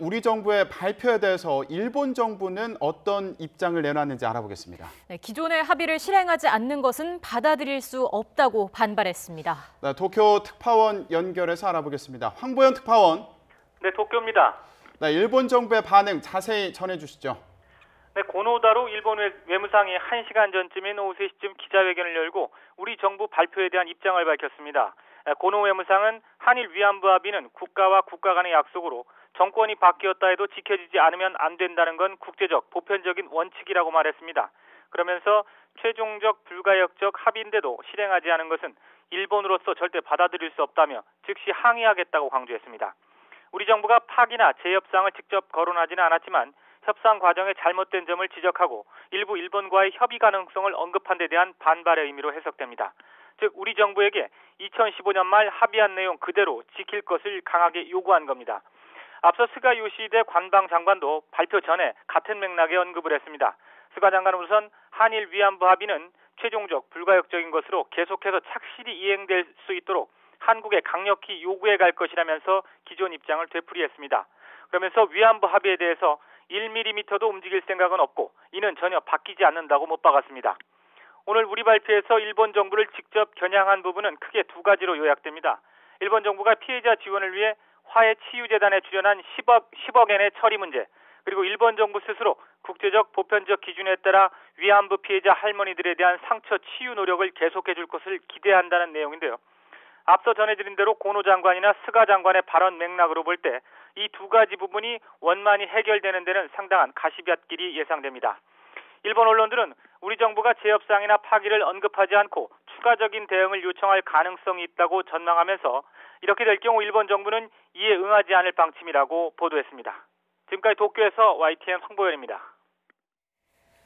우리 정부의 발표에 대해서 일본 정부는 어떤 입장을 내놨는지 알아보겠습니다. 네, 기존의 합의를 실행하지 않는 것은 받아들일 수 없다고 반발했습니다. 네, 도쿄 특파원 연결해서 알아보겠습니다. 황보현 특파원. 네, 도쿄입니다. 네, 일본 정부의 반응 자세히 전해주시죠. 네, 고노다로 일본 외무상이 1시간 전쯤인 오후 3시쯤 기자회견을 열고 우리 정부 발표에 대한 입장을 밝혔습니다. 고노 외무상은 한일 위안부 합의는 국가와 국가 간의 약속으로 정권이 바뀌었다 해도 지켜지지 않으면 안 된다는 건 국제적, 보편적인 원칙이라고 말했습니다. 그러면서 최종적 불가역적 합의인데도 실행하지 않은 것은 일본으로서 절대 받아들일 수 없다며 즉시 항의하겠다고 강조했습니다. 우리 정부가 파기나 재협상을 직접 거론하지는 않았지만 협상 과정의 잘못된 점을 지적하고 일부 일본과의 협의 가능성을 언급한 데 대한 반발의 의미로 해석됩니다. 즉 우리 정부에게 2015년 말 합의한 내용 그대로 지킬 것을 강하게 요구한 겁니다. 앞서 스가 요시히데 관방장관도 발표 전에 같은 맥락에 언급을 했습니다. 스가 장관은 우선 한일 위안부 합의는 최종적 불가역적인 것으로 계속해서 착실히 이행될 수 있도록 한국에 강력히 요구해 갈 것이라면서 기존 입장을 되풀이했습니다. 그러면서 위안부 합의에 대해서 1mm도 움직일 생각은 없고 이는 전혀 바뀌지 않는다고 못 박았습니다. 오늘 우리 발표에서 일본 정부를 직접 겨냥한 부분은 크게 두 가지로 요약됩니다. 일본 정부가 피해자 지원을 위해 화해치유재단에 출연한 10억엔의 처리 문제, 그리고 일본 정부 스스로 국제적 보편적 기준에 따라 위안부 피해자 할머니들에 대한 상처 치유 노력을 계속해 줄 것을 기대한다는 내용인데요. 앞서 전해드린 대로 고노 장관이나 스가 장관의 발언 맥락으로 볼 때 이 두 가지 부분이 원만히 해결되는 데는 상당한 가시밭길이 예상됩니다. 일본 언론들은 우리 정부가 재협상이나 파기를 언급하지 않고 추가적인 대응을 요청할 가능성이 있다고 전망하면서 이렇게 될 경우 일본 정부는 이에 응하지 않을 방침이라고 보도했습니다. 지금까지 도쿄에서 YTN 황보현입니다.